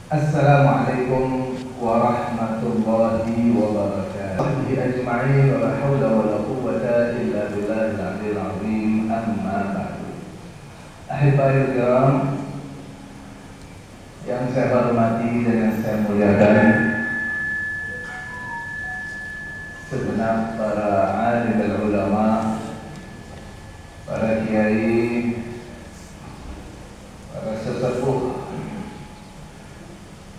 Assalamualaikum warahmatullahi wabarakatuh. Ajma'in wa la haula wa la quwwata illa billahil aliyyil azim. Amma ba'du. Ahibbail kiram yang saya hormati dan yang saya muliakan, segenap para alim dan ulama, para kiai, para sesepuh,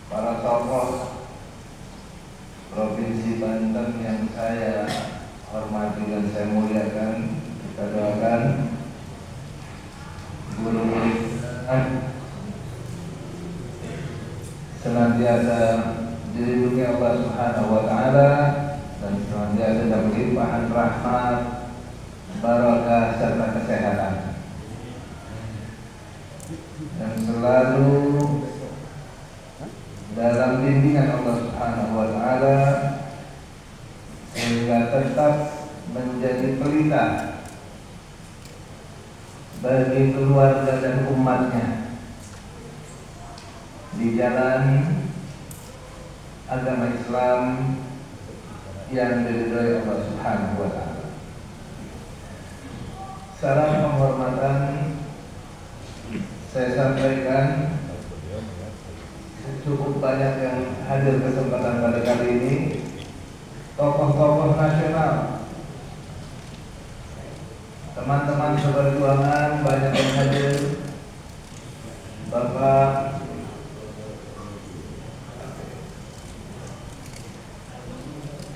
para tokoh Provinsi Banten yang saya hormati dan saya muliakan, kita doakan guru-guru senantiasa dilindungi Allah Subhanahu wa Ta'ala dan senantiasa dapat limpahan rahmat, barakah serta kesehatan, dan selalu dalam bimbingan Allah Subhanahu wa Ta'ala sehingga tetap menjadi pelita bagi keluarga dan umatnya di jalan agama Islam yang diridhai Allah Subhanahu wa Ta'ala. Salam penghormatan saya sampaikan. Cukup banyak yang hadir kesempatan pada kali ini, tokoh-tokoh nasional, teman-teman seperjuangan banyak yang hadir, Bapak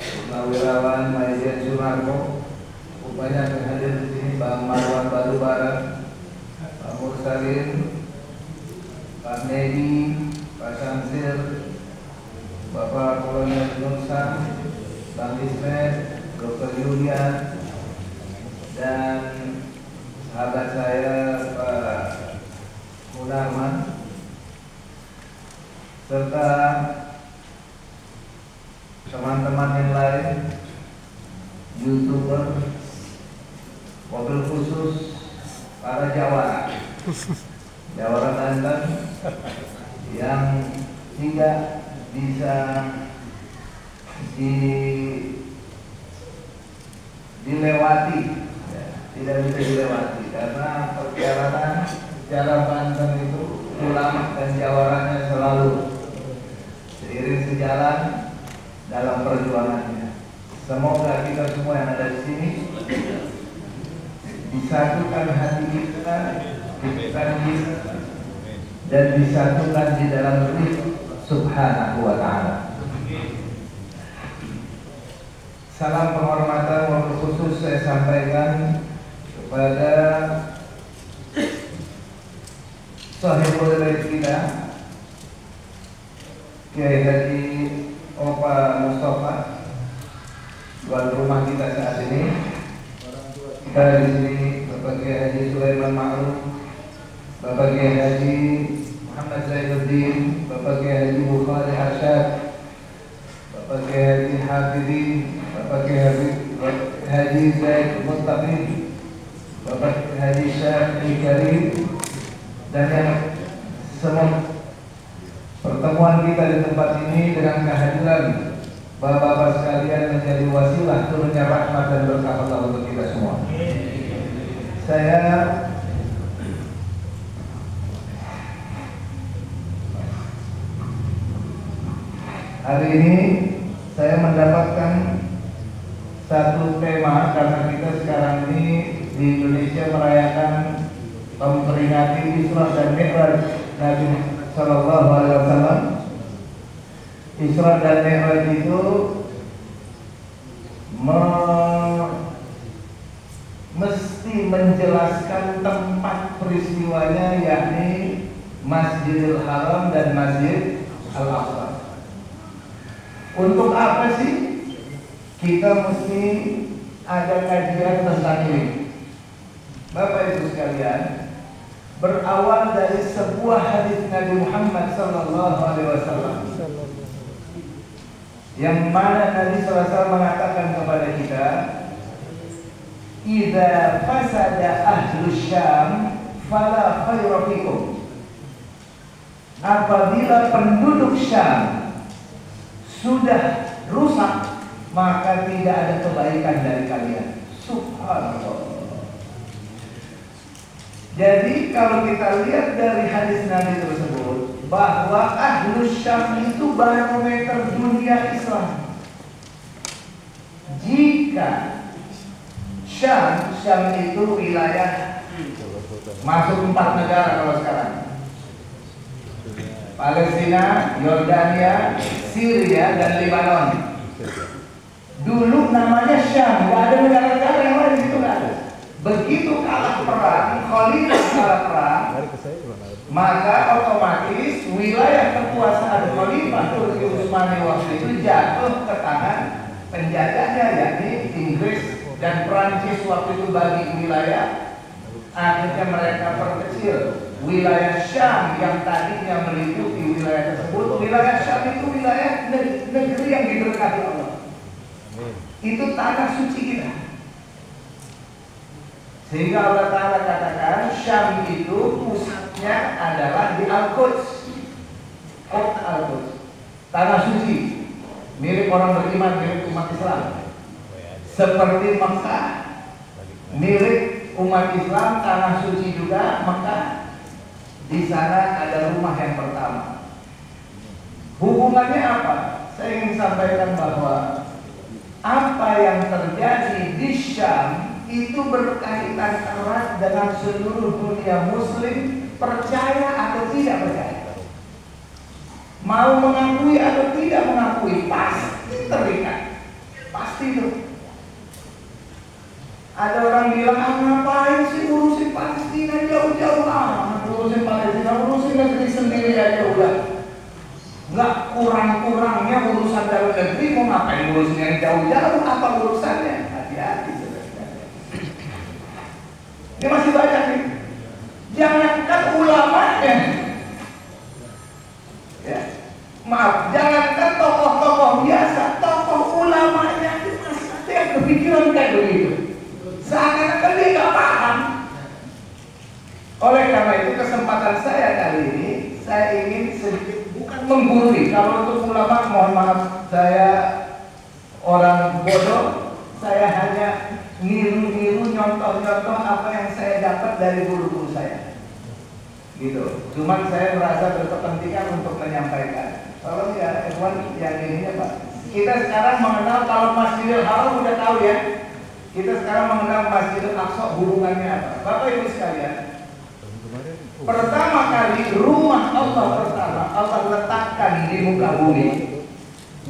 Purnawirawan Majen Sunarko, banyak yang hadir di sini, Bang Marwan Batubara, Pak Mursalin, Pak Nedi, Pak Syamsir, Bapak Kolonel Nursan, Bang Ismet, Dr. Yulian, dan sahabat saya Pak Munarman, serta teman-teman yang lain, YouTuber, mobil khusus para jawara Banten yang tidak bisa dilewati, ya, tidak bisa dilewati karena perjalanan jalan Banten itu ulama dan jawarannya selalu seiring sejalan dalam perjuangannya. Semoga kita semua yang ada di sini disatukan hati kita, dan disatukan di dalam ridho Subhanahu wa Ta'ala. Salam penghormatan wabil khusus saya sampaikan kepada sahibul bait kita, Kiai Haji Opa Mustafa, tuan rumah kita saat ini. Kita di sini Bapak Kiai Haji Sulaiman Ma'ruf, Bapak Kiai Haji Muhammad Zainuddin, Bapak Kiai Haji Bukhari Arsyad, Bapak Kiai Haji Hafidin, Bapak Kiai Haji Zaid Mustaqim, Bapak Kiai Haji Syekh Karim, dan yang semua pertemuan kita di tempat ini dengan kehadiran Bapak-bapak sekalian menjadi wasilah turunnya rahmat dan berkah Allah untuk kita semua. Saya hari ini saya mendapatkan satu tema karena kita sekarang ini di Indonesia merayakan memperingati Isra dan Mi'raj Nabi Sallallahu Alaihi Wasallam. Isra dan Mi'raj itu mesti menjelaskan tempat peristiwanya, yakni Masjidil Haram dan Masjid Al-Aqsa. Untuk apa sih kita mesti ada kajian tentang ini? Bapak Ibu sekalian, berawal dari sebuah hadis Nabi Muhammad Sallallahu Alaihi Wasallam, yang mana Nabi SAW mengatakan kepada kita, "Idza fasada ahlus Syam fala khaira fikum." apabila penduduk Syam sudah rusak, maka tidak ada kebaikan dari kalian. Subhanallah. Jadi kalau kita lihat dari hadis Nabi tersebut, bahwa Ahlus Syam itu barometer dunia Islam. Jika Syam itu wilayah masuk 4 negara kalau sekarang: Palestina, Yordania, Syria, dan Lebanon. Dulu namanya Syam, nggak ada negara-negara yang lain di situ, nggak ada. Begitu kalah perang, Khalifah kalah perang, maka otomatis wilayah kekuasaan Khalifah Turki Utsmani waktu itu jatuh ke tangan penjajahnya, yakni Inggris dan Prancis waktu itu bagi wilayah. Akhirnya mereka perkecil wilayah Syam yang tadinya meliputi wilayah tersebut. Wilayah Syam itu wilayah negeri yang diberkati Allah. Itu tanah suci kita. Sehingga Allah Ta'ala katakan Syam itu pusatnya adalah di Al-Quds. Kota Al-Quds, tanah suci milik orang beriman, milik umat Islam. Seperti Mekah milik umat Islam, tanah suci juga Mekah. Di sana ada rumah yang pertama. Hubungannya apa? Saya ingin sampaikan bahwa apa yang terjadi di Syam itu berkaitan erat dengan seluruh dunia Muslim, percaya atau tidak percaya, mau mengakui atau tidak mengakui, pasti terikat, pasti itu. Ada orang bilang, ngapain sih urusin Palestina jauh-jauh, urusin Palestina, urusin negeri sendiri aja udah. Nggak kurang-kurangnya urusan dalam negeri, mau ngapain urusin yang jauh-jauh, apa urusannya? Hati-hati. Ini masih banyak nih. Jangankan ulamanya, ya, maaf, jangankan tokoh-tokoh biasa, tokoh ulamanya itu masih ada yang berpikiran kayak begitu. Seakan-akan dia nggak paham. Oleh karena itu kesempatan saya kali ini, saya ingin sedikit bukan menggurui. Kalau untuk ulama, mohon maaf, saya orang bodoh. Saya hanya niru-niru, nyontoh-nyontoh apa yang saya dapat dari guru-guru saya. Gitu. Cuman saya merasa berkepentingan untuk menyampaikan. Kalau ya, Ikhwan, yang ininya Pak, kita sekarang mengenal, kalau Masjidil Haram udah tahu ya. Kita sekarang mengenal Masjidil Aqsa, hubungannya apa? Bapak Ibu sekalian, pertama kali rumah Allah pertama Allah letakkan di muka bumi,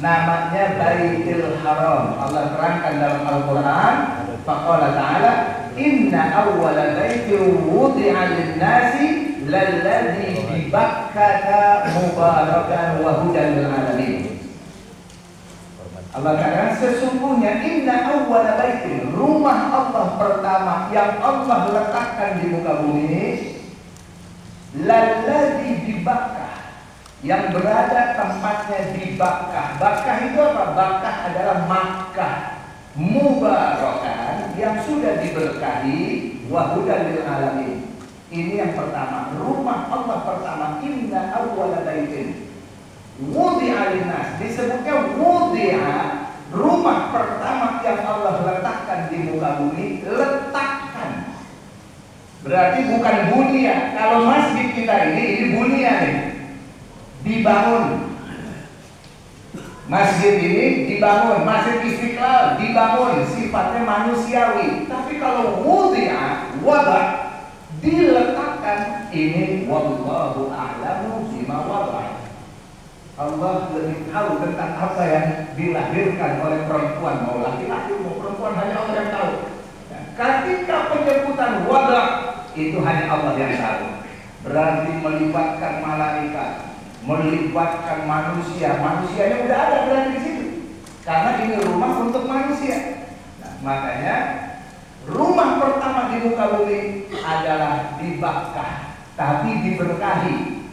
namanya Baitul Haram. Allah terangkan dalam Al-Quran, faqala ta'ala, inna awwala baitin wudi'a lin-nasi lalladzi bi Bakkata mubarakan wa hudan lil alamin. Allah katakan sesungguhnya inna awwala baitin, rumah Allah pertama yang Allah letakkan di muka bumi, lalladzi bi Bakkah, yang berada tempatnya di Bakkah. Bakkah itu apa? Bakkah adalah Makkah, mubarakan, yang sudah diberkahi, wa hudan lil alamin. Ini yang pertama, rumah Allah pertama, inna awwala baitin wudi'a linnas, disebutnya wudi'a, rumah pertama yang Allah letakkan di muka bumi. Letakkan berarti bukan bunia. Kalau masjid kita ini bunia nih, dibangun. Masjid ini dibangun, Masjid Istiqlal dibangun, sifatnya manusiawi. Tapi kalau wudi'a, wada', diletakkan, ini wallahu a'lamu bima wada'. Allah lebih tahu tentang apa yang dilahirkan oleh perempuan, mau laki-laki mau perempuan, hanya Allah yang tahu. Ketika penyebutan wada' itu hanya Allah yang tahu. Berarti melibatkan malaikat, melibatkan manusia. Manusianya udah ada berarti di situ. Karena ini rumah untuk manusia. Nah, makanya rumah pertama di muka bumi adalah di Bakkah, tapi diberkahi.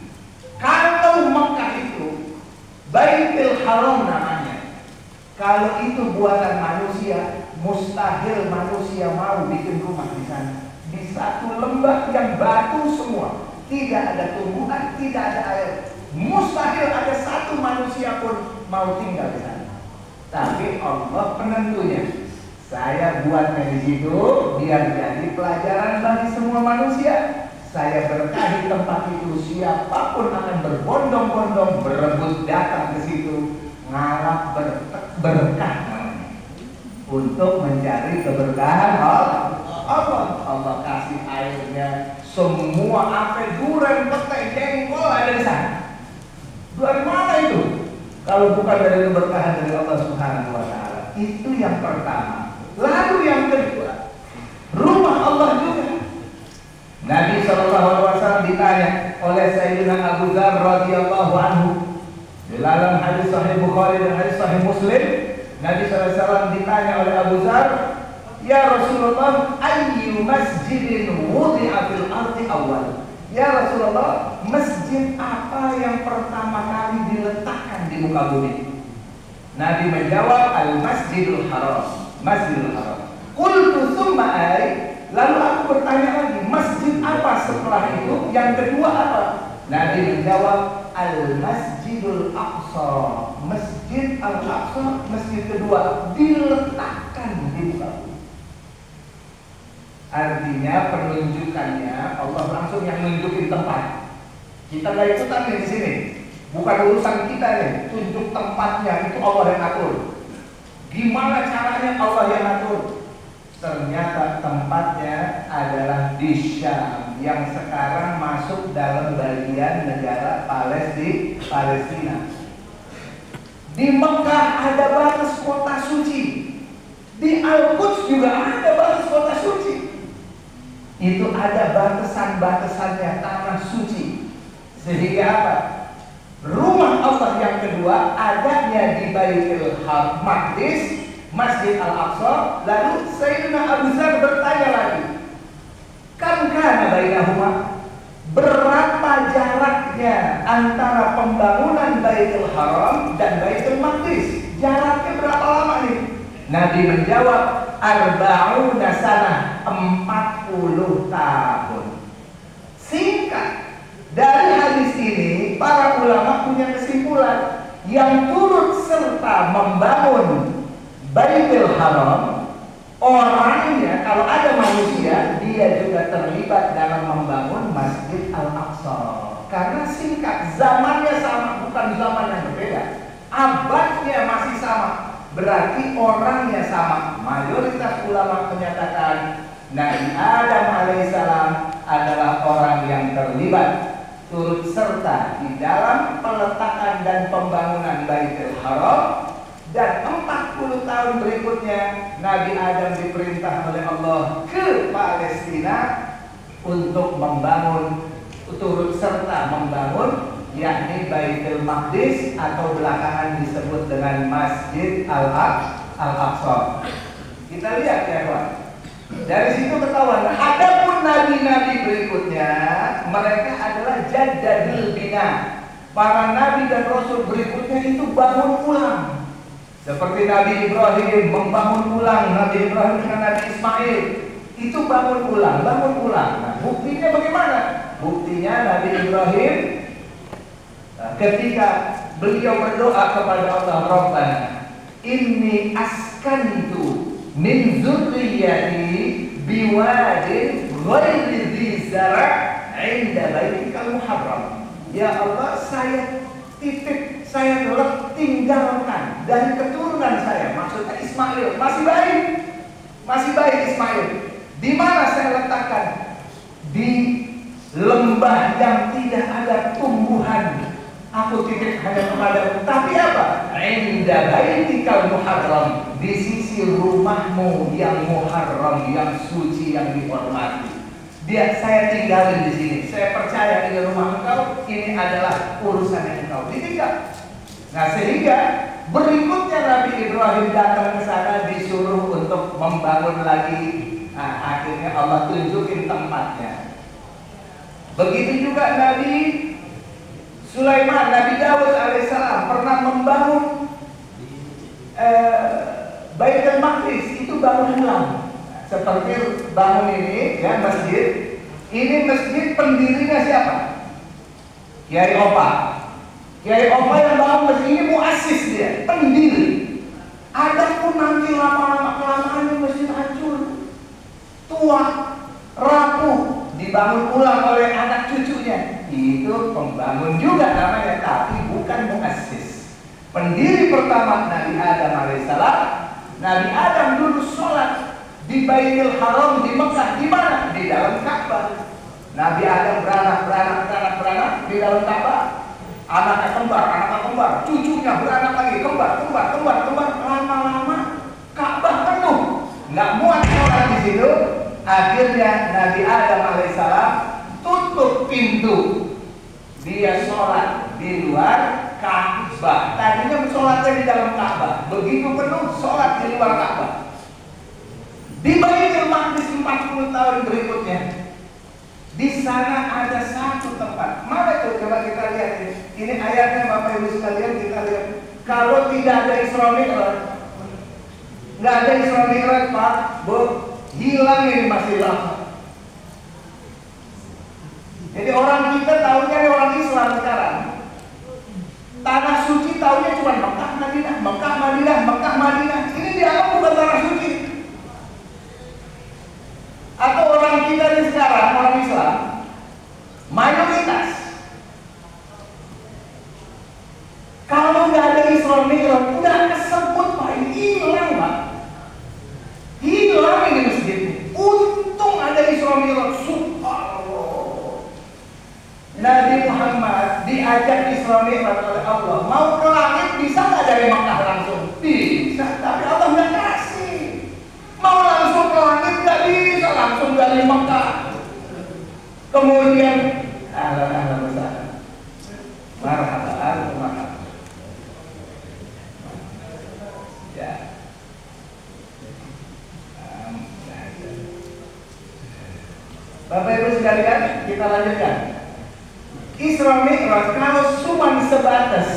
Kalau Mekah itu Baitul Haram namanya, kalau itu buatan manusia, mustahil manusia mau bikin rumah di sana. Di satu lembah yang batu semua, tidak ada tumbuhan, tidak ada air. Mustahil ada satu manusia pun mau tinggal di sana. Tapi Allah penentunya. Saya buatnya di situ biar jadi pelajaran bagi semua manusia. Saya berkahi tempat itu, siapapun akan berbondong-bondong berebut datang ke situ, ngarap berkah namanya, untuk mencari keberkahan Allah. Allah kasih airnya, semua apa durian, petai, jengkol ada di sana. Dari mana itu? Kalau bukan dari keberkahan dari Allah Subhanahu wa Ta'ala. Itu yang pertama. Lalu yang kedua, rumah Allah juga. Nabi SAW ditanya oleh Sayyidina Abu Dzar radhiyallahu anhu dalam hadis Sahih Bukhari dan hadis Sahih Muslim. Nabi SAW ditanya oleh Abu Dzar, ya Rasulullah, ayyu masjidin wudi'a fil ardi awal? Ya Rasulullah, masjid apa yang pertama kali diletakkan di muka bumi? Nabi menjawab, al-masjidul haram, masjidul haram. Qultu tsumma ay? Lalu aku bertanya lagi, masjid apa setelah itu? Yang kedua apa? Nabi menjawab, al-masjidul aqsa, masjid al-aqsa, masjid kedua diletakkan di muka bumi. Artinya penunjukannya Allah langsung yang nunjukin tempat. Kita nggak ikutan di sini. Bukan urusan kita nih. Tunjuk tempatnya itu Allah yang atur. Gimana caranya Allah yang atur? Ternyata tempatnya adalah di Syam yang sekarang masuk dalam bagian negara Palestina. Di Mekah ada batas kota suci. Di Al-Quds juga ada batas kota suci. Itu ada batasan-batasannya tanah suci. Sehingga apa? Rumah Allah yang kedua adanya di Baitul Maqdis, Masjid Al-Aqsa. Lalu Sayyidina Abu Dzar bertanya lagi, kam kana bainahuma? Berapa jaraknya antara pembangunan Baitul Haram dan Baitul Maqdis? Jaraknya berapa lama nih? Nabi menjawab, arba'una sanah, 40 tahun. Singkat, dari hadis ini para ulama punya kesimpulan, yang turut serta membangun Baitul Haram, orangnya kalau ada manusia, dia juga terlibat dalam membangun Masjid Al-Aqsa. Karena singkat, zamannya sama, bukan zaman yang berbeda, abadnya masih sama. Berarti orangnya sama. Mayoritas ulama menyatakan Nabi Adam alaihissalam adalah orang yang terlibat turut serta di dalam peletakan dan pembangunan Baitul Haram. Dan 40 tahun berikutnya Nabi Adam diperintah oleh Allah ke Palestina untuk membangun, turut serta membangun, yakni Baitul Maqdis atau belakangan disebut dengan Masjid Al-Aqsa. Kita lihat ya Pak. Dari situ ketahuan, adapun nabi-nabi berikutnya mereka adalah jaddadul bina. Para nabi dan rasul berikutnya itu bangun ulang. Seperti Nabi Ibrahim membangun ulang, Nabi Ibrahim dengan Nabi Ismail itu bangun ulang. Nah, buktinya bagaimana? Buktinya Nabi Ibrahim ketika beliau berdoa kepada Allah, Rabbana inni askantu min dzurriyyati biwadin ghairi dzi zar' 'inda baitikal muharram. Ya Allah, saya tinggalkan dari keturunan saya, maksudnya Ismail, masih baik Ismail. Di mana saya letakkan? Di lembah yang tidak ada tumbuhan. Aku titip hanya kepadamu. Tapi apa? Inda baitikal muharram, di sisi rumahmu yang muharram, yang suci, yang dihormati. Saya tinggalin di sini. Saya percaya ini rumah engkau, ini adalah urusan yang engkau ditinggal. Nah, sehingga berikutnya Nabi Ibrahim datang ke sana disuruh untuk membangun lagi. Nah, akhirnya Allah tunjukin tempatnya. Begitu juga Nabi Sulaiman, Nabi Daud alaihissalam pernah membangun Baitul Maqdis, itu bangun ulang. Seperti bangun ini ya, masjid. Ini masjid pendirinya siapa? Kiai Opa. Kiai Opa yang bangun masjid ini muassis dia, pendiri. Adapun nanti lama-lama kelamaan masjid hancur, tua, rapuh, dibangun ulang oleh anak cucunya. Itu pembangun juga namanya, tapi bukan muassis. Pendiri pertama Nabi Adam alaihissalam. Nabi Adam dulu sholat di Baitul Haram di Mekah. Di mana? Di dalam Ka'bah. Nabi Adam beranak di dalam Ka'bah. Anaknya kembar, cucunya beranak lagi, kembar. Lama-lama Ka'bah penuh, nggak muat sholat di situ. Akhirnya Nabi Adam alaihissalam tutup pintu. Dia sholat di luar Ka'bah. Tadinya sholatnya di dalam Ka'bah. Begitu penuh sholat di luar Ka'bah. Di Baitul Maqdis 40 tahun berikutnya, di sana ada satu tempat. Mana itu? Coba kita lihat ini. Ini ayatnya Bapak Ibu sekalian, kita lihat. Kalau tidak ada Isra Mi'raj, nggak ada Isra Mi'raj Pak, Bu, hilang ini masih lama. Jadi orang kita tahunya orang Islam sekarang. Tanah suci tahunya cuma Mekah, Madinah. Ini dianggap bukan tanah suci. Atau orang kita ini sekarang, orang Islam, mayoritas. Kalau nggak ada Isra Mi'raj, udah kesebut Pak, ini hilang Pak. Hilang ini masjid. Untung ada Isra Mi'raj, subhanallah. Nabi Muhammad diajak Isra Mi'raj oleh Allah. Mau ke langit bisa nggak dari Mekah langsung? Bisa, tapi Allah nggak kasih. Mau langsung ke langit nggak bisa, langsung dari Mekah. Kemudian marhaban. Ya. Bapak Ibu sekalian, kita lanjutkan. Isra Mi'raj kalau cuma sebatas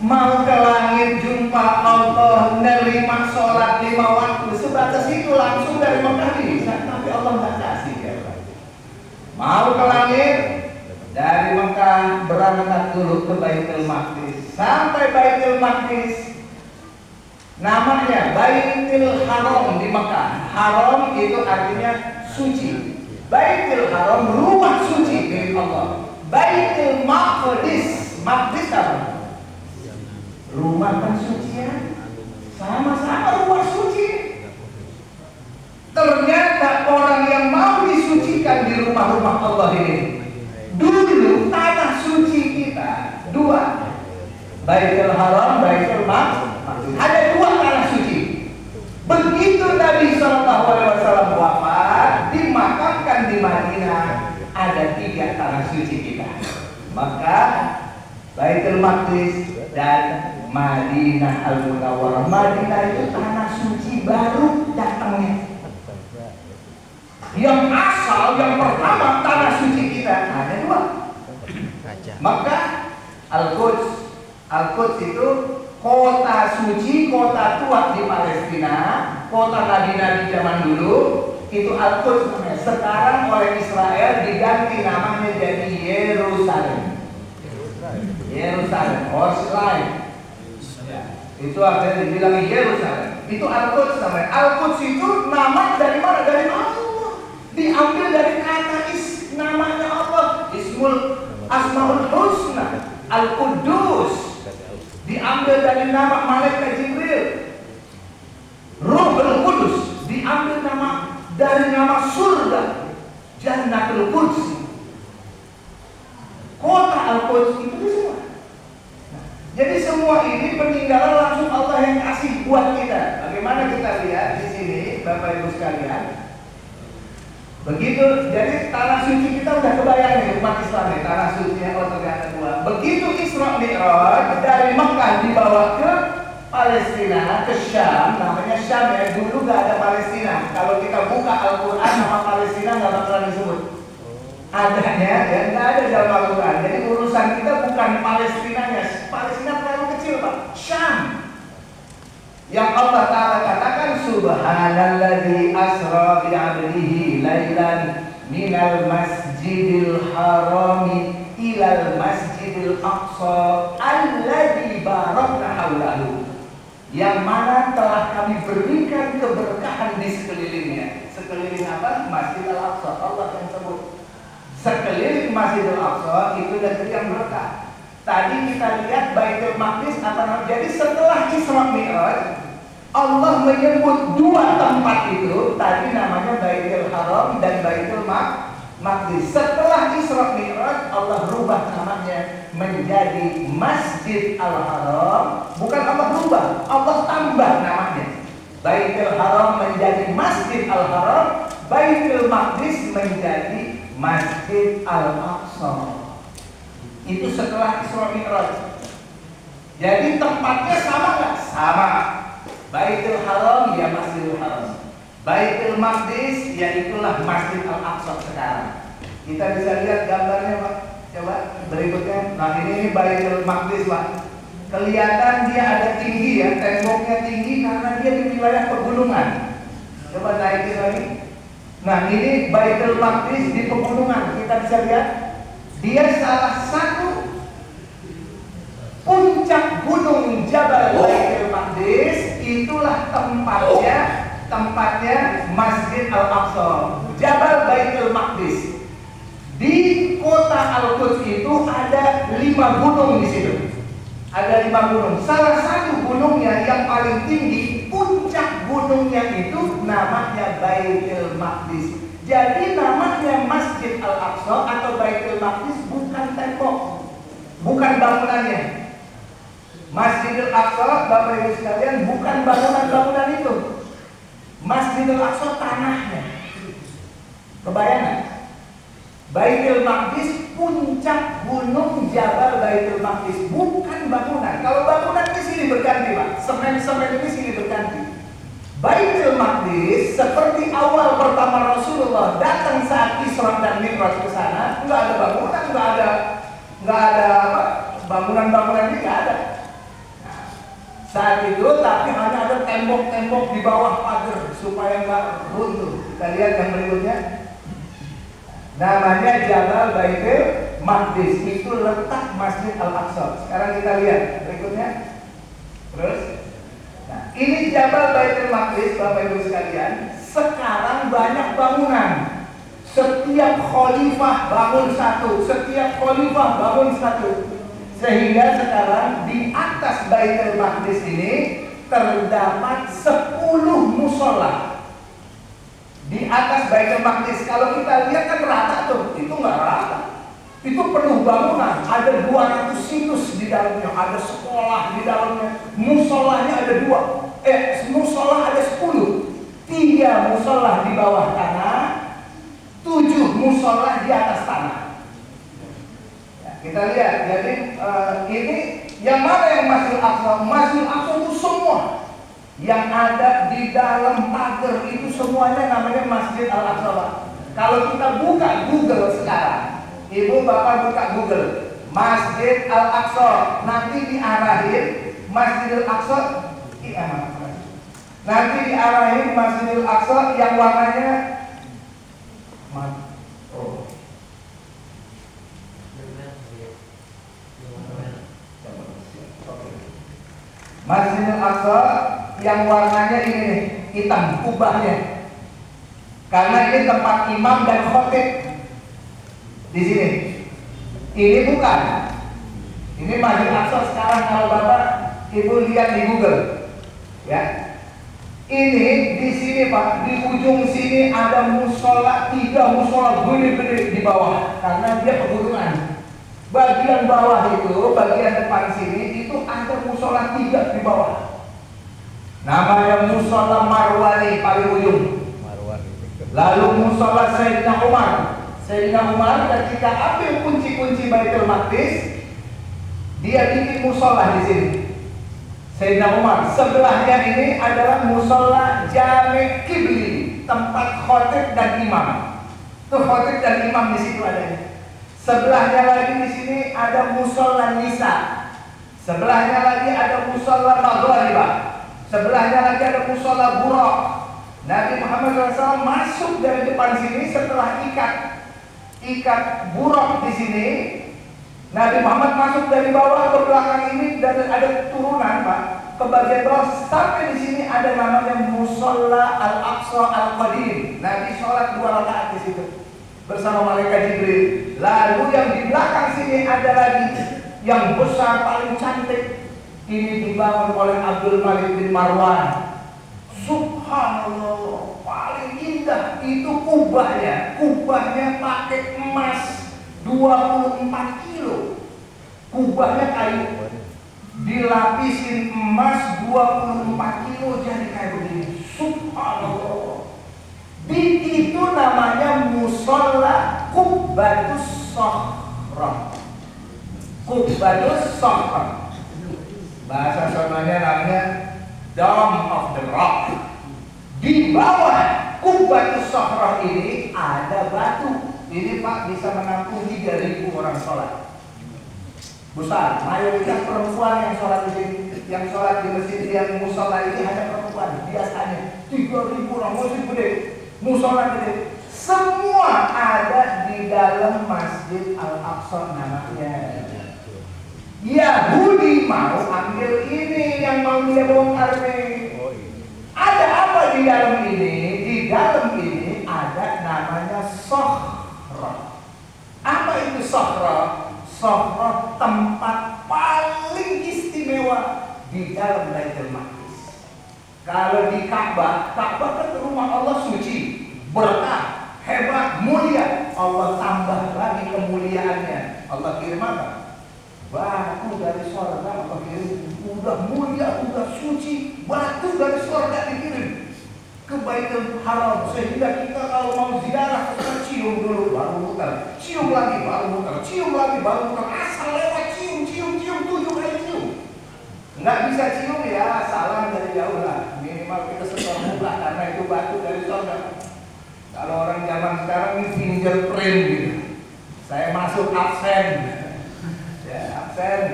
mau ke langit jumpa Allah, nerima sholat 5 waktu, sebatas itu langsung dari Mekah bisa, tapi Allah nggak kasih ya. Mau ke langit dari Mekah berangkat dulu ke Baitul Maqdis. Sampai Baitul Maqdis namanya Baitul Haram di Mekah. Haram itu artinya suci. Baitul Haram rumah suci milik Allah. Baitul Maqdis, Maqdis apa? Rumah pensucian. Sama-sama rumah suci. Ternyata orang yang mau disucikan di rumah-rumah Allah ini, dulu tanah suci kita dua, Baitul Haram, Baitul Maqdis. Ada 2 tanah suci. Begitu Nabi SAW wafat, dimakamkan di Madinah, ada 3 tanah suci kita. Maka Baitul Maqdis dan Madinah Al-Munawwarah. Madinah itu tanah suci baru datangnya. Yang asal, yang pertama tanah suci kita ada 2. Maka Al-Quds itu kota suci, kota tua di Palestina, kota nabi-nabi zaman dulu. Itu Al-Quds namanya. Sekarang oleh Israel diganti namanya jadi Yerusalem. Itu artinya dibilang Yerusalem. Itu Al-Quds namanya. Al-Quds itu nama dari mana? Dari Allah. Diambil dari kata namanya Allah. Asmaul Husna, Al-Quddus. Diambil dari nama malaikat Jibril. Ruhul Qudus. Diambil dari nama surga, Jannatul Quds. Kota Al-Quds itu semua. Jadi semua ini peninggalan langsung Allah yang kasih buat kita. Bagaimana kita lihat di sini, Bapak Ibu sekalian. Begitu, jadi tanah suci kita udah kebayang nih umat Islam nih, tanah suci yang ternyata 2. Begitu Isra Mi'raj dari Mekah dibawa ke Palestina, ke Syam, namanya Syam ya. Dulu nggak ada Palestina. Kalau kita buka Al-Quran, nama Palestina nggak bakalan disebut. Adanya ya nggak ada dalam Al-Quran. Jadi urusan kita bukan Palestinanya. Palestina terlalu kecil Pak. Syam. Yang Allah Ta'ala katakan Subhanalladzi asra bi'abdihi lailan minal masjidil harami ilal masjid Masjidil Aqsa alladzi barakna haulahu, yang mana telah kami berikan keberkahan di sekelilingnya. Sekeliling apa? Masjidil Aqsa. Allah yang sebut sekeliling Masjidil Aqsa itu negeri yang berkah. Tadi kita lihat Baitul Maqdis apa namanya? Jadi setelah Isra Mi'raj, Allah menyebut dua tempat itu, tadi namanya Baitul Haram dan Baitul Maqdis. Setelah Isra Mi'raj, Allah rubah namanya menjadi Masjid Al-Haram. Bukan Allah rubah, Allah tambah namanya. Baitul Haram menjadi Masjid Al-Haram, Baitul Maqdis menjadi Masjid Al-Aqsa. Itu setelah Isra Mi'raj. Jadi tempatnya sama nggak? Sama. Baitul Haram ya Masjidil Haram, Baitul Maqdis ya itulah Masjid Al-Aqsa sekarang. Kita bisa lihat gambarnya Pak. Coba berikutnya. Nah ini Baitul Maqdis Pak. Kelihatan dia ada tinggi ya, temboknya tinggi karena dia di wilayah pegunungan. Coba naikin lagi. Nah ini Baitul Maqdis di pegunungan. Kita bisa lihat dia salah satu puncak gunung Jabal Baitul Maqdis. Itulah tempatnya Masjid Al-Aqsa, Jabal Baitul Maqdis. Di kota Al-Quds itu ada 5 gunung di situ. Ada 5 gunung. Salah satu gunungnya yang paling tinggi, puncak gunungnya itu namanya Baitul Maqdis. Jadi namanya Masjid Al-Aqsa atau Baitul Maqdis bukan tembok, bukan bangunannya. Masjidil Aqsa, Bapak Ibu sekalian, bukan bangunan-bangunan itu. Masjidil Aqsa tanahnya. Kebayang? Baitul Maqdis puncak gunung Jabal Baitul Maqdis, bukan bangunan. Kalau bangunan di sini berganti, Pak. Semen-semen ini sini berganti. Baitul Maqdis seperti awal pertama Rasulullah datang saat Isra dan Mi'raj ke sana, nggak ada bangunan, nggak ada apa, bangunan-bangunan ini nggak ada. Saat itu tapi hanya ada tembok-tembok di bawah pagar supaya nggak runtuh. Kita lihat yang berikutnya. Namanya Jabal Baitul Maqdis. Itu letak Masjid Al-Aqsa. Sekarang kita lihat berikutnya. Terus, nah, ini Jabal Baitul Maqdis, Bapak Ibu sekalian. Sekarang banyak bangunan. Setiap khalifah bangun satu, setiap khalifah bangun satu. Sehingga sekarang di atas Baitul Maqdis ini terdapat 10 musola. Di atas Baitul Maqdis, kalau kita lihat kan rata tuh, itu nggak rata. Itu penuh bangunan, ada 200 situs di dalamnya, ada sekolah di dalamnya, musolanya ada 2, musola ada 10, 3 musola di bawah tanah, 7 musola di atas tanah. Kita lihat, jadi ini yang mana yang Masjidil Aqsa? Masjidil Aqsa itu semua yang ada di dalam pagar itu semuanya namanya Masjid Al-Aqsa. Kalau kita buka Google sekarang, Ibu Bapak buka Google Masjid Al-Aqsa, nanti diarahin Masjidil Aqsa, nanti diarahin Masjidil Aqsa yang warnanya Masjidil Aqsa yang warnanya ini nih, hitam, kubahnya. Karena ini tempat imam dan khotib di sini. Ini bukan. Ini Masjidil Aqsa sekarang kalau Bapak Ibu lihat di Google. Ya. Ini di sini Pak, di ujung sini ada musola, 3 musola gede-gede di bawah karena dia pegunungan. Bagian bawah itu, bagian depan sini itu ada musola 3 di bawah. Namanya musola Marwani paling ujung. Lalu musola Sayyidina Umar. Sayyidina Umar ketika ambil kunci-kunci Baitul Maqdis, dia bikin musola di sini. Sayyidina Umar. Sebelahnya ini adalah musola Jami' Qibli, tempat khotib dan imam. Tuh khotib dan imam di situ adanya. Sebelahnya lagi di sini ada musola Nisa. Sebelahnya lagi ada musola Maghribah. Sebelahnya lagi ada musola Buraq. Nabi Muhammad SAW masuk dari depan sini setelah ikat Buraq di sini. Nabi Muhammad masuk dari bawah ke belakang ini dan ada turunan, Pak, ke bagian bawah sampai di sini ada namanya Musalla Al-Aqsa Al-Qadim. Nabi sholat 2 rakaat di situ bersama malaikat Jibril. Lalu yang di belakang sini ada lagi yang besar paling cantik. Ini dibangun oleh Abdul Malik bin Marwan. Subhanallah, paling indah itu kubahnya. Kubahnya pakai emas 24 kilo. Kubahnya kayu, dilapisin emas 24 kilo jadi kayak begini. Subhanallah. Itu namanya Musalla Qubbatus Sakhrah. Qubbatus Sakhrah. Bahasa Sundanya namanya Dome of the Rock. Di bawah Qubbatus Sakhrah ini ada batu. Ini, Pak, bisa menampung 3.000 orang sholat. Besar. Mayoritas perempuan yang sholat di sini, yang sholat di masjid yang musola ini hanya perempuan. Biasanya 3.000 orang, masjid gede, musola gede. Semua ada di dalam Masjid Al-Aqsa namanya. Yahudi mau ambil ini yang mau dia bongkar nih. Ada apa di dalam ini? Di dalam ini ada namanya Sakhrah. Apa itu Sakhrah? Sakhrah tempat paling istimewa di dalam Baitul Maqdis. Kalau di Ka'bah, Ka'bah kan rumah Allah suci, berkah, hebat, mulia. Allah tambah lagi kemuliaannya. Allah kirim apa? Batu dari surga. Allah kirim. Udah mulia, udah suci, batu dari surga dikirim ke Baitul Haram, sehingga kita kalau mau ziarah kita cium dulu baru muter, cium lagi baru muter, cium lagi baru muter, asal lewat cium 7 kali cium. Nggak bisa cium ya salam dari jauh lah, minimal kita setor muka karena itu batu dari surga. Kalau orang zaman sekarang ini fingerprint gitu, saya masuk absen, ya absen.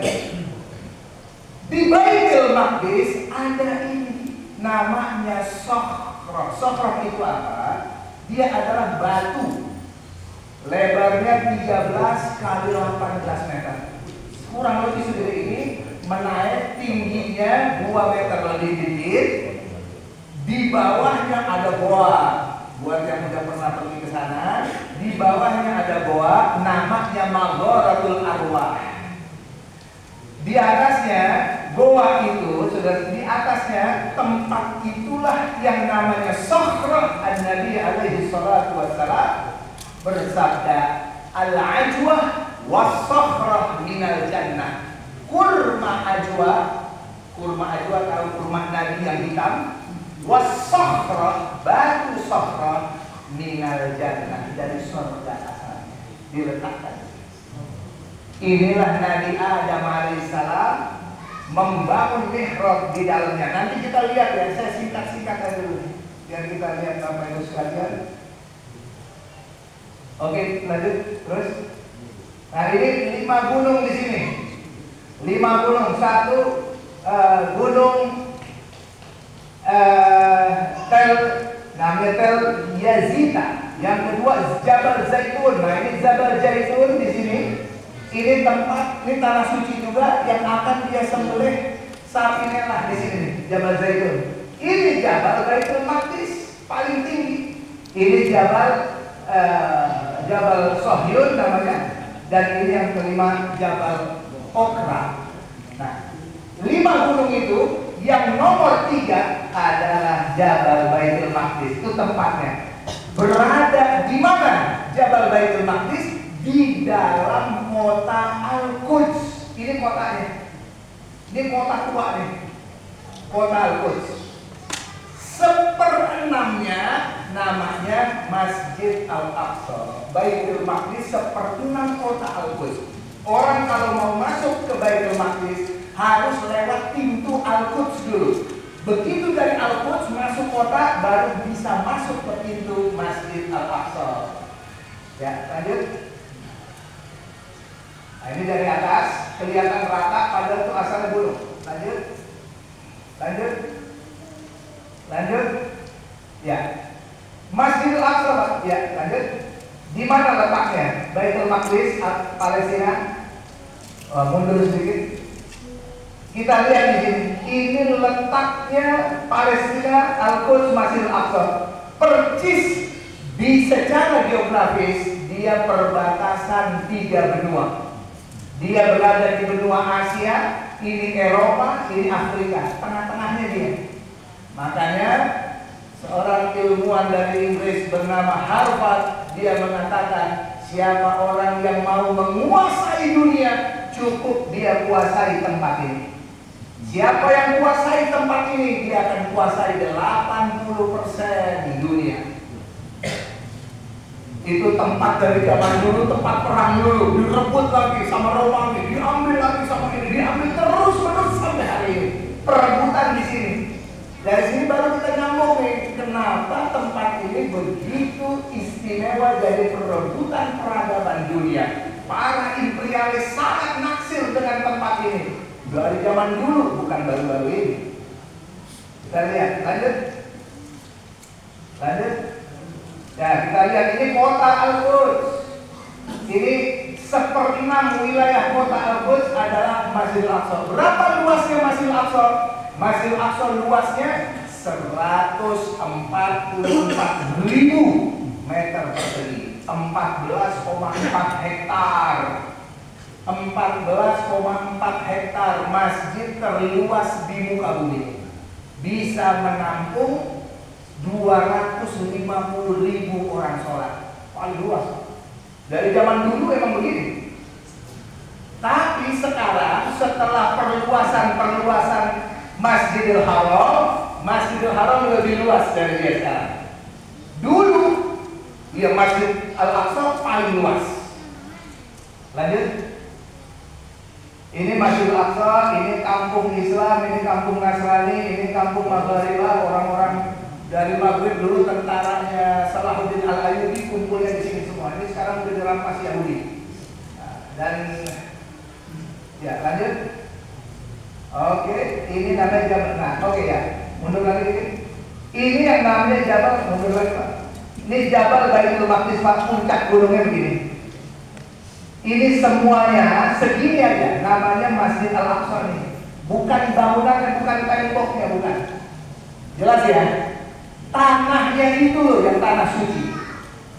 Di Baitul Maqdis ada ini namanya Sakhrah. Sakhrah itu apa? Dia adalah batu. Lebarnya 13 kali 18 meter. Kurang lebih segede ini, menaik tingginya 2 meter lebih dikit. Di bawahnya ada goa. Buat yang sudah pernah pergi ke sana, di bawahnya ada goa namanya Magharatul Arwah. Di atasnya goa itu, sudah di atasnya tempat itulah yang namanya Sakhrah. An-Nabi alaihi salatu wassalam bersabda, Al-ajwah was-sakhrah minal jannah. Kurma ajwa tahu kurma Nabi yang hitam, was-sakhrah, batu sakhrah minal jannah, dari surga asalnya diletakkan. Inilah Nabi Adam alaihissalam membangun mihrab di dalamnya. Nanti kita lihat ya, saya singkat-singkat aja dulu biar kita lihat apa itu sekalian. Oke, lanjut terus. Nah, ini 5 gunung di sini. 5 gunung. Satu gunung Tel, namanya Tel Yazita. Yang kedua Jabal Zaitun. Nah, ini Jabal Zaitun di sini. Ini tempat, ini tanah suci juga yang akan dia sembelih sapi merah di sini, Jabal Zaitun. Ini Jabal Baitul Maqdis paling tinggi. Ini Jabal Sohyun namanya, dan ini yang kelima Jabal Okra. Nah, 5 gunung itu yang nomor 3 adalah Jabal Baitul Maqdis. Itu tempatnya. Berada di mana Jabal Baitul Maqdis? Di dalam kota Al-Quds. Ini kotanya. Ini kota tua nih. Kota Al-Quds. 1/6-nya namanya Masjid Al-Aqsa. Baitul Maqdis 1/6 kota Al-Quds. Orang kalau mau masuk ke Baitul Maqdis harus lewat pintu Al-Quds dulu. Begitu dari Al-Quds masuk kota, baru bisa masuk ke pintu Masjid Al-Aqsa. Ya, lanjut. Nah, ini dari atas kelihatan rata, padahal itu asalnya gunung. Lanjut. Ya, Masjidil Aqsa. Ya, lanjut. Di mana letaknya? Baitul Maqdis, Palestina. Mundur sedikit. Kita lihat di sini. Ini letaknya Palestina, Al-Quds, Masjidil Aqsa. Persis di secara geografis dia perbatasan 3 benua. Dia berada di benua Asia, ini Eropa, ini Afrika, tengah-tengahnya dia. Makanya seorang ilmuwan dari Inggris bernama Harvard, dia mengatakan siapa orang yang mau menguasai dunia, cukup dia kuasai tempat ini. Siapa yang kuasai tempat ini, dia akan kuasai 80% dunia. Itu tempat dari zaman dulu, tempat perang dulu, direbut lagi sama Romawi, diambil lagi sama ini, diambil terus menerus sampai hari ini. Perebutan di sini. Dari sini baru kita nyambung nih, kenapa tempat ini begitu istimewa jadi perebutan peradaban dunia. Para imperialis sangat naksir dengan tempat ini. Dari zaman dulu, bukan baru-baru ini. Kita lihat, lanjut. Ya, kita lihat ini kota Al-Quds. Ini 1/6 wilayah kota Al-Quds adalah Masjidil Aqsa. Berapa luasnya Masjidil Aqsa? Masjidil Aqsa luasnya 144.000 meter persegi, 14,4 hektar. 14,4 hektar masjid terluas di muka bumi. Bisa menampung 250.000 orang sholat. Paling luas. Dari zaman dulu emang begini. Tapi sekarang setelah perluasan Masjidil Haram lebih luas dari dia sekarang. Dulu ya Masjid Al-Aqsa paling luas. Lanjut. Ini Masjidil Aqsa, ini kampung Islam, ini kampung Nasrani, ini kampung Maghribah. Orang-orang dari Maghrib dulu tentaranya Salahuddin Al-Ayyubi kumpulnya di sini semua. Ini sekarang sudah dirampas Yahudi. Dan ya lanjut. Oke, ini namanya Jabal. Nah, oke ya. Mundur lagi dikit. Ini yang namanya Jabal, mundur lagi Pak. Ini Jabal Baitul Maqdis Pak, puncak gunungnya begini. Ini semuanya segini aja, namanya Masjid Al-Aqsa nih. Bukan bangunan, bukan temboknya, bukan. Jelas ya? Tanahnya itu loh yang tanah suci.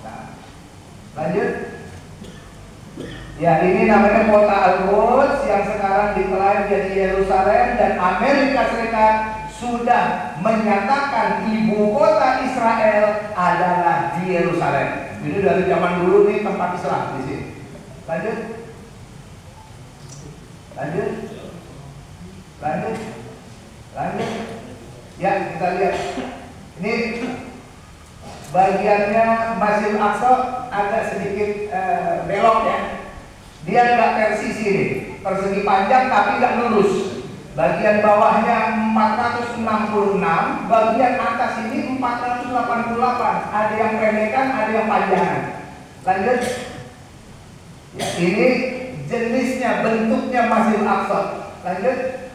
Nah, lanjut. Ya, ini namanya kota Al-Quds yang sekarang diklaim jadi Yerusalem, dan Amerika Serikat sudah menyatakan ibu kota Israel adalah di Yerusalem. Ini dari zaman dulu nih tempat Islam di sini. Lanjut. Ya, kita lihat. Ini bagiannya Masjidil Aqsa agak sedikit belok ya. Dia nggak persisi nih, persegi panjang tapi nggak lurus. Bagian bawahnya 466, bagian atas ini 488. Ada yang pendekan, ada yang panjangan. Lanjut. Ya, ini jenisnya, bentuknya Masjidil Aqsa. Lanjut.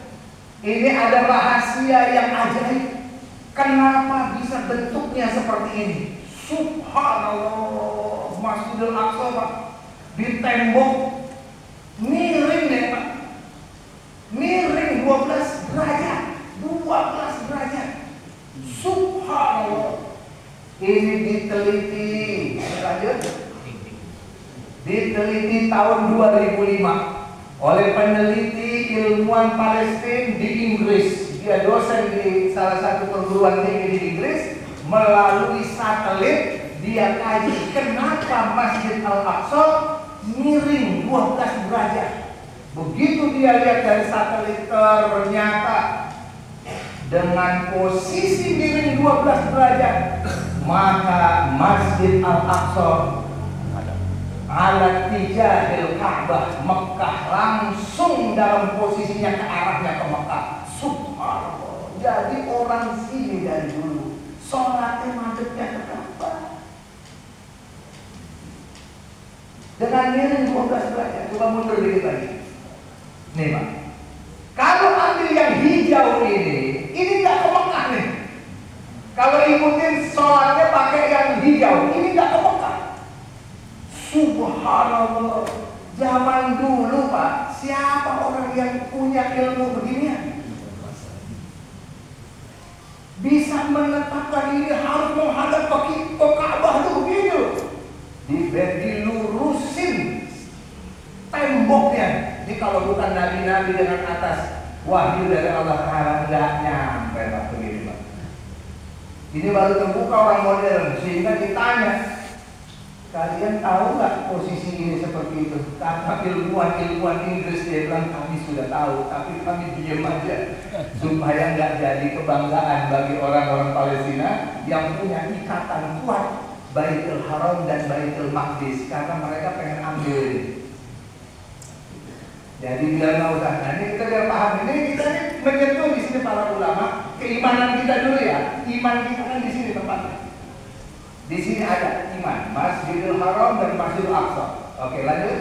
Ini ada rahasia yang ajaib. Kenapa bisa bentuknya seperti ini? Subhanallah, Masjidil Aqsa Pak, di tembok miring deh Pak. Miring 12 derajat. Subhanallah. Ini diteliti. Lanjut. Diteliti tahun 2005 oleh peneliti ilmuwan Palestina di Inggris. Dia dosen di salah satu perguruan tinggi di Inggris. Melalui satelit dia kaji kenapa Masjid Al-Aqsa miring 12 derajat. Begitu dia lihat dari satelit, ternyata dengan posisi miring 12 derajat, maka Masjid Al-Aqsa ala tijahil Ka'bah, Mekah, langsung dalam posisinya ke arahnya ke Mekah. Subhanallah. Jadi orang sini dari dulu sholatnya madepnya ke Ka'bah dengan miring 12 derajat. Coba mundur dikit lagi. Nih Pak, kalau ambil yang hijau ini nggak ke Mekah nih. Kalau ikutin sholatnya pakai yang hijau, ini nggak ke Mekah. Subhanallah. Zaman dulu Pak, siapa orang yang punya ilmu beginian? Bisa menetapkan ini harus menghadap ke Ka'bah dulu gitu. Dilurusin temboknya. Ini kalau bukan nabi-nabi dengan atas wahyu dari Allah Ta'ala nggak nyampe Pak begini Pak. Ini baru terbuka orang modern sehingga ditanya, kalian tahu nggak posisi ini seperti itu? Kata ilmuwan Inggris dia bilang kami sudah tahu, tapi kami diam aja supaya nggak jadi kebanggaan bagi orang-orang Palestina yang punya ikatan kuat Baitul Haram dan Baitul Maqdis karena mereka pengen ambil. Jadi biar nggak usah. Nah ini kita biar paham ini kita ini menyentuh di sini para ulama keimanan kita dulu ya. Iman kita kan di sini tempatnya. Di sini ada iman Masjidil Haram dan Masjidil Aqsa. Oke lanjut.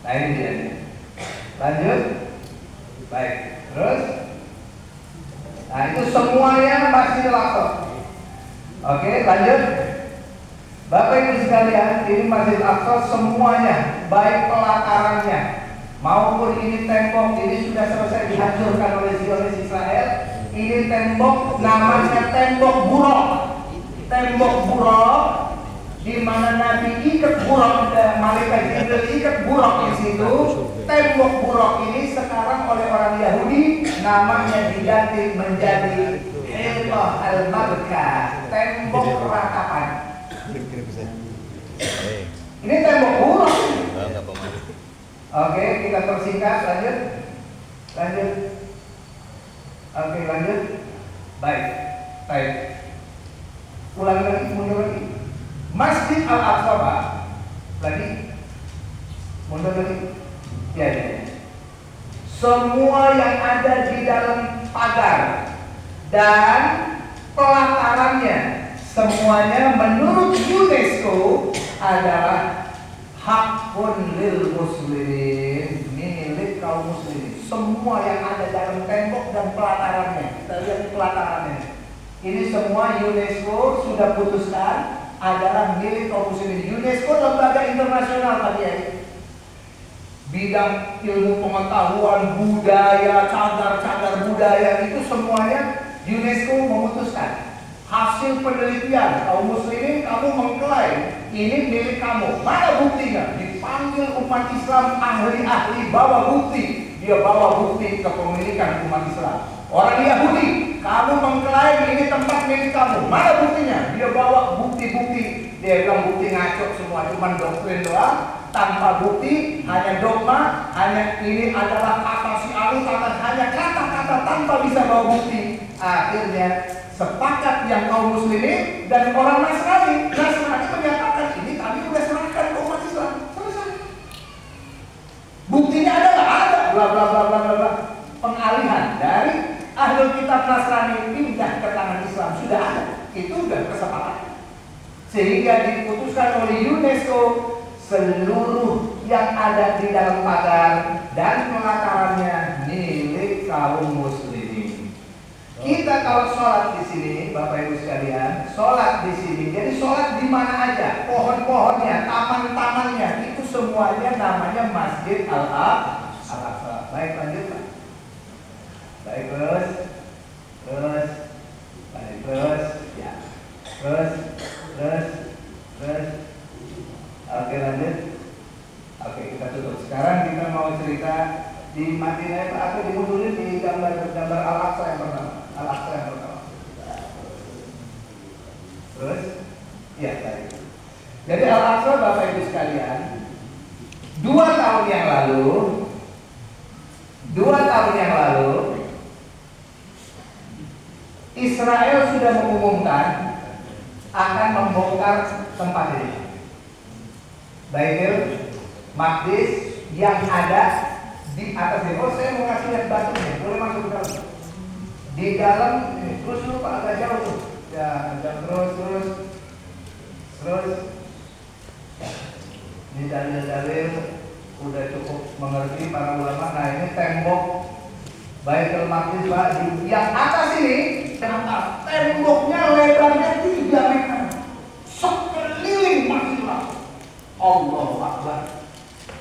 Nah ini dia. Lanjut. Baik. Terus. Nah itu semuanya Masjidil Aqsa. Oke lanjut. Bapak Ibu sekalian, ini Masjidil Aqsa semuanya, baik pelatarannya maupun ini tembok, ini sudah selesai dihancurkan oleh Zionis Israel. Ini tembok namanya tembok Buraq. Tembok Buraq di mana Nabi ikat Buraq, malaikat Jibril ikat Buraq di situ. Tembok Buraq ini sekarang oleh orang Yahudi namanya diganti menjadi Hillah al-Makkah, tembok ratapan. Ini tembok Buraq. Oke, kita persingkat, lanjut. Oke, lanjut. Baik. Ulang lagi, mundur lagi. Masjid Al-Aqsa Pak. Lagi. Mundur lagi. Ya. Semua yang ada di dalam pagar dan pelatarannya semuanya menurut UNESCO adalah hakun lil muslimin, milik kaum muslimin. Semua yang ada dalam tembok dan pelatarannya, kita lihat di pelatarannya. Ini semua UNESCO sudah putuskan adalah milik kaum muslimin. UNESCO lembaga internasional tadi ya. Bidang ilmu pengetahuan, budaya, cagar budaya itu semuanya UNESCO memutuskan. Hasil penelitian kaum muslimin kamu mengklaim ini milik kamu. Mana buktinya? Dipanggil umat Islam ahli-ahli bawa bukti. Dia bawa bukti kepemilikan umat Islam. Orang Yahudi, kamu mengklaim ini tempat milik kamu. Mana buktinya? Dia bawa bukti-bukti. Dia bilang bukti ngaco semua, cuma doktrin doang, tanpa bukti, hanya dogma, hanya ini adalah kata si Ali, hanya kata-kata tanpa bisa bawa bukti. Akhirnya sepakat yang kaum muslimin dan orang Nasrani menyatakan ini kami sudah serahkan ke umat Islam. Selesai. Buktinya ada nggak? Ada. Bla bla bla bla bla. Pengalihan dari Ahlul Kitab Nasrani pindah ke tangan Islam sudah ada. Itu sudah kesepakatan. Sehingga diputuskan oleh UNESCO seluruh yang ada di dalam pagar dan pelatarannya milik kaum muslimin. Kita kalau sholat di sini, Bapak Ibu sekalian, sholat di sini. Jadi sholat di mana aja, pohon-pohonnya, taman-tamannya, itu semuanya namanya Masjid Al-Aqsa. Baik, lanjut Pak. Baik, terus, baik, terus, ya, terus. Oke, lanjut. Oke, kita tutup. Sekarang kita mau cerita di Madinah atau dimundurin di gambar Al-Aqsa yang pertama. Al-Aqsa yang pertama. Terus, ya tadi. Jadi Al-Aqsa Bapak Ibu sekalian, 2 tahun yang lalu, Israel sudah mengumumkan akan membongkar tempat ini. Baitul Maqdis yang ada di atas ini. Oh, saya mau kasih lihat batunya, boleh masuk ke dalam. Di dalam ini, terus dulu Pak, agak jauh tuh. Ya, terus. Ini dalil-dalil udah cukup mengerti para ulama. Nah, ini tembok Baitul Maqdis Pak, yang atas ini, temboknya lebarnya 3 meter. Sekeliling Masjidil Aqsa. Allahu Akbar.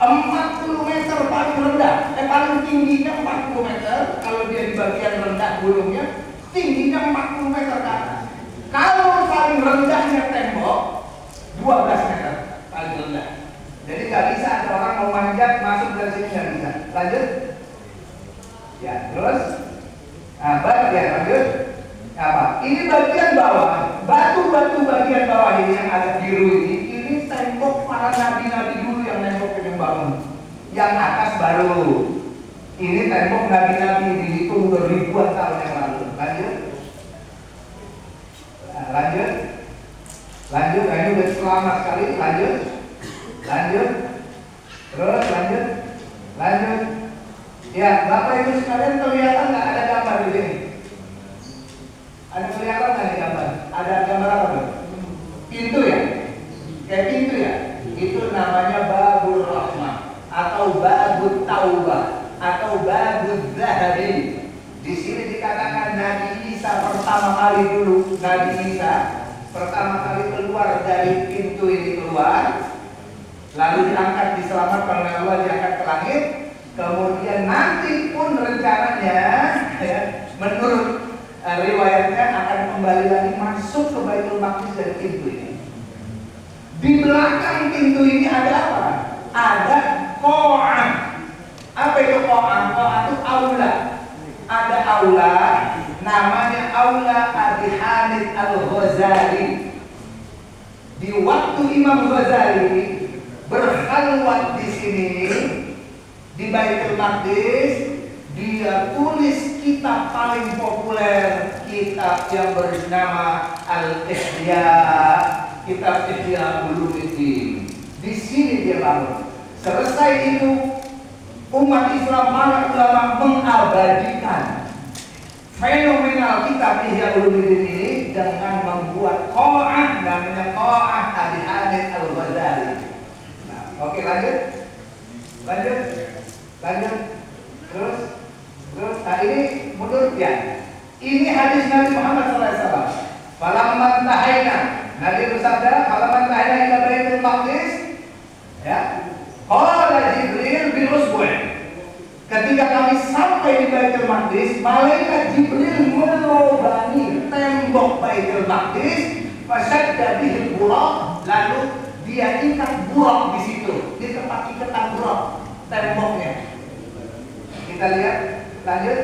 40 meter paling rendah, paling tingginya 40 meter. Kalau dia di bagian rendah gunungnya, tingginya 40 meter ke atas. Kalau paling rendahnya tembok 12 meter paling rendah. Jadi nggak bisa ada orang mau manjat masuk dari sini, nggak bisa. Lanjut. Ya, terus. Ya, lanjut. Apa? Ini bagian bawah. Batu-batu bagian bawah ini yang ada biru ini tembok para nabi-nabi dulu yang nembok yang bangun. Yang atas baru. Ini tembok nabi-nabi dihitung ribuan tahun yang lalu. Lanjut. Lanjut. Nah, ini udah selamat sekali. Lanjut. Terus lanjut. Ya, Bapak Ibu sekalian, kelihatan nggak ada gambar di sini? Ada kelihatan nggak di gambar? Ada gambar apa tuh? Pintu ya? Kayak pintu ya? Itu namanya Babul Rahmah atau Babul Taubah atau Babul Zahabi. Di sini dikatakan Nabi Isa pertama kali keluar dari pintu ini keluar, lalu diangkat, diselamatkan oleh Allah, diangkat ke langit. Kemudian nanti pun rencananya ya, menurut riwayatnya akan kembali lagi masuk ke Baitul Maqdis dari pintu ini. Di belakang pintu ini ada apa? Ada Qa'ah. Apa itu Qa'ah? Qa'ah itu aula. Ada aula, namanya Aula Abi Hamid Al-Ghazali. Di waktu Imam Ghazali berkhalwat di sini di Baitul Maqdis, dia tulis kitab paling populer, kitab yang bernama Al-Ihya, kitab Ihya Ulumuddin. Di sini dia bangun. Selesai itu, umat Islam, para ulama mengabadikan fenomenal kitab Ihya Ulumuddin ini dengan membuat Qa'ah, namanya Qa'ah Abi Hamid Al-Ghazali. Nah, oke, lanjut. Terus, nah ini menurut ya, ini hadis Nabi Muhammad SAW. Falamman tahaina, Nabi bersabda, falamman tahaina ila Baitul Maqdis, ya, qala Jibril bil usbu'. Ketika kami sampai di Baitul Maqdis, malaikat Jibril melobani tembok Baitul Maqdis, fasyadda bihil buraq, lalu dia ikat buraq di situ, di tempat ikatan buraq temboknya. Kita lihat, lanjut.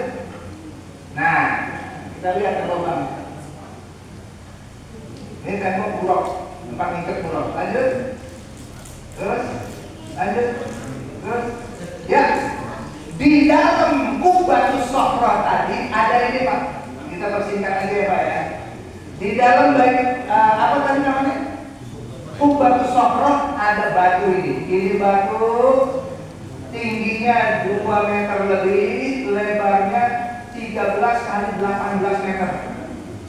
Nah, kita lihat lubang. Ini tembok buraq, tempat ikat buraq. Lanjut. Terus. Ya. Di dalam Qubatus Sofrah tadi ada ini Pak. Kita persingkat aja ya Pak ya. Di dalam apa tadi namanya? Qubatus Sofrah ada batu ini. Ini batu tingginya 2 meter lebih, lebarnya 13 kali 18 meter.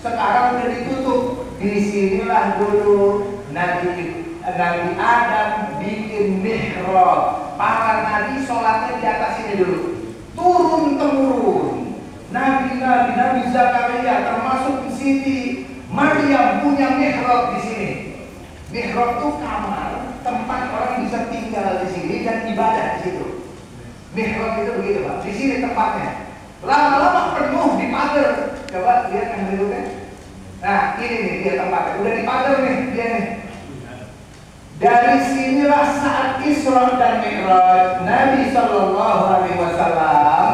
Sekarang sudah ditutup. Disinilah dulu Nabi Adam bikin mihrab. Para nabi sholatnya di atas ini dulu. Turun temurun. Nabi Zakaria termasuk Siti Maryam punya mihrab di sini. Mihrab itu kamar, tempat orang bisa tinggal di sini dan ibadah di situ. Mihrab itu begitu Pak. Di sini tempatnya. Lama-lama penuh dipagar. Coba lihat yang berikutnya. Nah, ini nih dia tempatnya. Udah dipagar nih dia nih. Dari sinilah saat Isra dan Mi'raj Nabi Sallallahu Alaihi Wasallam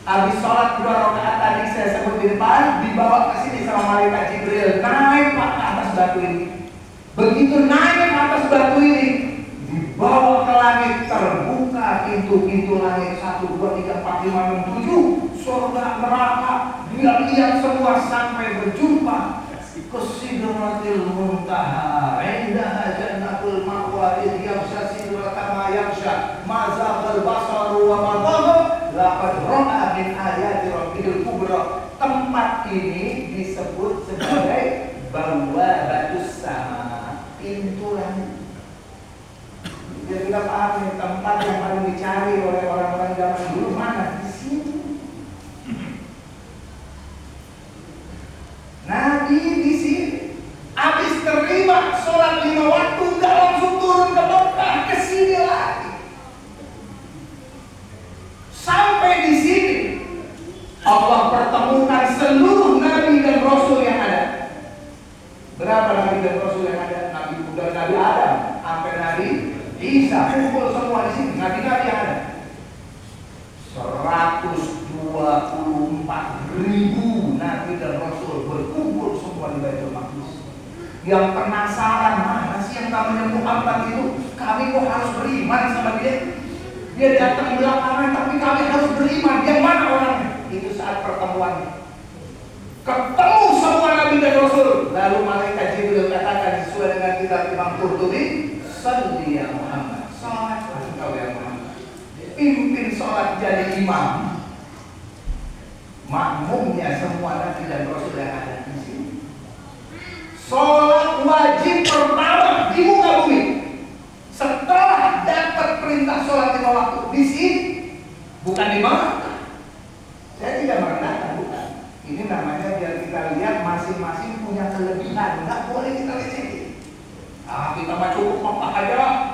habis sholat 2 rakaat tadi saya sebut di depan, dibawa ke sini sama malaikat Jibril, naik Pak ke atas batu ini. Begitu naik ke atas batu ini, dibawa ke langit, terbuka pintu-pintu langit 1, 2, 3, 4, 5, 6, 7, surga, neraka. Dia lihat semua sampai berjumpa ke Sidratil Muntaha, indaha jannatul ma'wa, idh yamsha sidrata ma yamsha, ma zaghal basaru wa ma tagha, laqad ra'a min ayati rabbil kubra. Tempat ini disebut sebagai Bawabatus Sama, pintu langit. Biar kita paham nih, tempat yang paling dicari oleh orang-orang zaman dulu mana? Di sini. Nabi di sini habis terima sholat 5 waktu, nggak langsung turun ke Mekah, ke sini lagi. Allah pertemukan seluruh nabi dan rasul yang ada. Berapa nabi dan rasul yang ada? Nabi Musa, Nabi Adam, sampai Nabi Isa, kumpul semua di sini. Nabi-nabi yang ada 124.000 nabi dan rasul berkumpul semua di Baitul Maqdis. Yang penasaran, mana sih yang namanya Muhammad itu? Kami kok harus beriman sama dia? Dia datang belakangan, tapi kami harus beriman. Dia mana orangnya? Itu saat pertemuan. Ketemu semua nabi dan rasul. Lalu malaikat Jibril katakan sesuai dengan kitab Imam Qurtubi, "Shalli ya Muhammad." Salat engkau ya Muhammad. Pimpin salat, jadi imam. Makmumnya semua nabi dan rasul yang ada di sini. Salat wajib pertama di muka bumi. Setelah dapat perintah salat 5 waktu di sini, bukan di mana. Saya tidak merendahkan, bukan. Ini namanya biar kita lihat masing-masing punya kelebihan. Nggak boleh kita lecehkan. Kita mah cukup apa aja,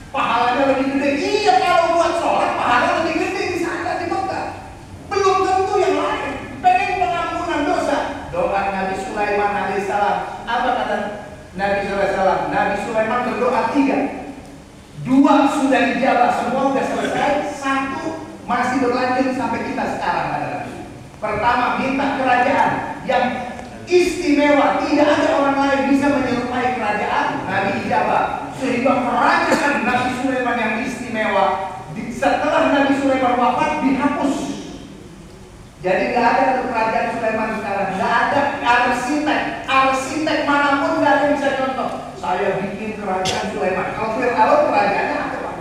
pahalanya lebih gede. Iya, kalau buat sholat pahala lebih gede di sana di Mekah. Belum tentu yang lain. Pengen pengampunan dosa. Doa Nabi Sulaiman alaihissalam. Apa kata Nabi Sulaiman? Nabi Sulaiman berdoa 3. 2 sudah dijawab, semua sudah selesai. 1 masih berlanjut sampai kita sekarang adalah. Pertama, minta kerajaan yang istimewa, tidak ada orang lain bisa menyerupai kerajaan. Nabi ijabah, sehingga kerajaan Nabi Sulaiman yang istimewa setelah Nabi Sulaiman wafat dihapus. Jadi nggak ada kerajaan Sulaiman sekarang, nggak ada arsitek manapun nggak ada yang bisa contoh. Saya bikin kerajaan Sulaiman. Kalau Fir'aun kerajaannya ada, Pak.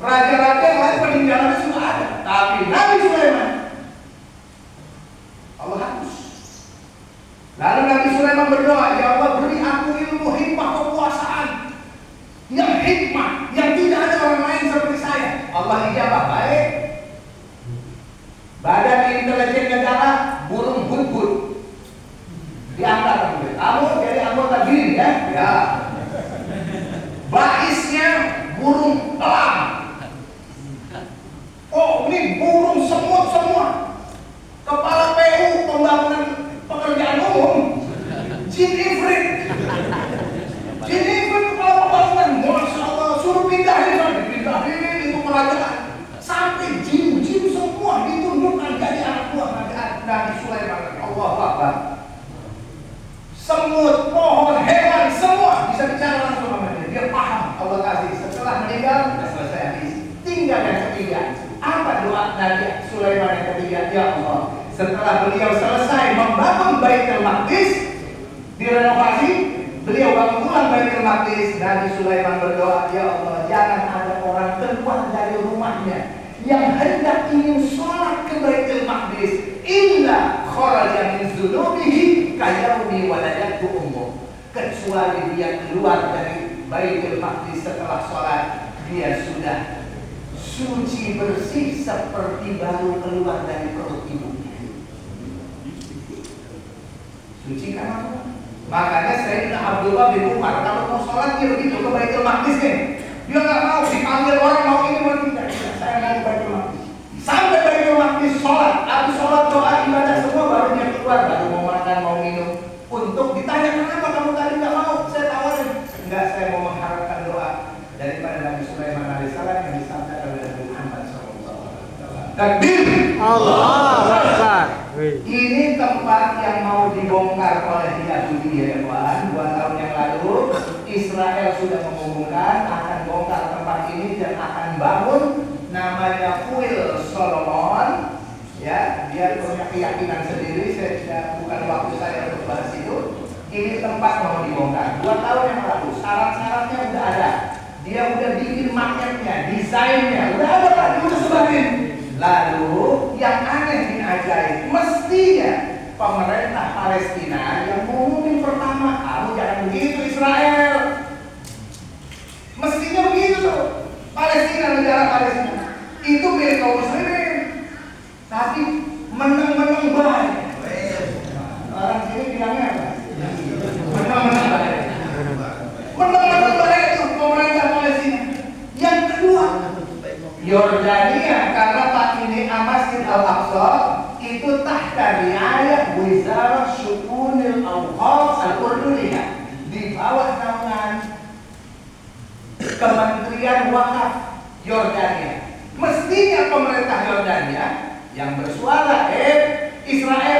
Raja-raja yang lain peninggalannya sudah ada, tapi Nabi Sulaiman Allah hapus. Lalu Nabi Sulaiman berdoa, ya Allah beri aku ilmu, hikmah, kekuasaan yang hikmah, yang tidak ada orang lain seperti saya. Allah ijabah, baik. Badan intelijen negara burung hudhud diangkat, kamu jadi anggota BIN ya? Ya. Baisnya burung elang. Oh, ini burung semut semua. Kepala PU pembangunan pekerjaan umum, Jin Ifrit kepala pembangunan, Masya Allah, suruh pindahin itu kerajaan. Sampai jin semua ditundukkan jadi anak buah kerajaan Nabi Sulaiman. Allah Akbar. Semut, pohon, hewan, semua bisa bicara langsung sama dia. Dia paham, Allah kasih. Setelah meninggal, sudah selesai habis. Tinggal yang ketiga. Apa doa Nabi Sulaiman yang ketiga? Ya Allah, setelah beliau selesai membangun Baitul Maqdis, direnovasi, beliau bangun ulang Baitul Maqdis, Nabi Sulaiman berdoa, ya Allah, jangan ada orang keluar dari rumahnya yang hendak ingin sholat ke Baitul Maqdis illa kharaja min dzunubihi kayaumi waladatu ummuh, kecuali dia keluar dari Baitul Maqdis setelah sholat, dia sudah suci bersih seperti baru keluar dari perut ibunya. Suci kan apa? Makanya Sayyidina Abdullah bin Umar kalau mau sholat dia begitu ke Baitul Maqdis nih. Dia nggak mau dipanggil orang mau ini mau tidak. Saya mau ke Baitul Maqdis. Sampai Baitul Maqdis sholat, habis sholat doa ibadah semua baru dia keluar, baru mau makan mau minum. Untuk ditanya kenapa kamu tadi nggak mau, saya tawarin. Enggak, saya mau mengharapkan doa daripada Nabi Sulaiman alaihissalam yang disampaikan oleh Nabi Muhammad SAW. Takbir! Allahu Akbar. Ini tempat yang mau dibongkar oleh Yahudi ya kawan. 2 tahun yang lalu Israel sudah mengumumkan akan bongkar tempat ini dan akan bangun namanya Kuil Solomon. Ya, dia punya keyakinan sendiri. Saya tidak, bukan waktu saya untuk bahas itu. Ini tempat mau dibongkar. 2 tahun yang lalu syarat-syaratnya udah ada. Dia udah bikin maketnya, desainnya, udah ada Pak, udah sebarin. Lalu yang aneh dan ajaib, mestinya pemerintah Palestina yang ngumumin pertama, kamu jangan begitu Israel. Mestinya begitu tuh. Palestina, negara Palestina itu milik kaum muslimin, tapi menang-menang baik. Orang sini bilangnya apa? Menang-menang baik. Menang-menang baik itu pemerintah Palestina. Yang kedua, Yordania, karena Pak ini Masjid Al-Aqsa itu tahta riayah Wizarah Syu'unil Awqaf Al-Urduniyah, di bawah naungan Kementerian Wakaf Yordania. Mestinya pemerintah Yordania yang bersuara, Israel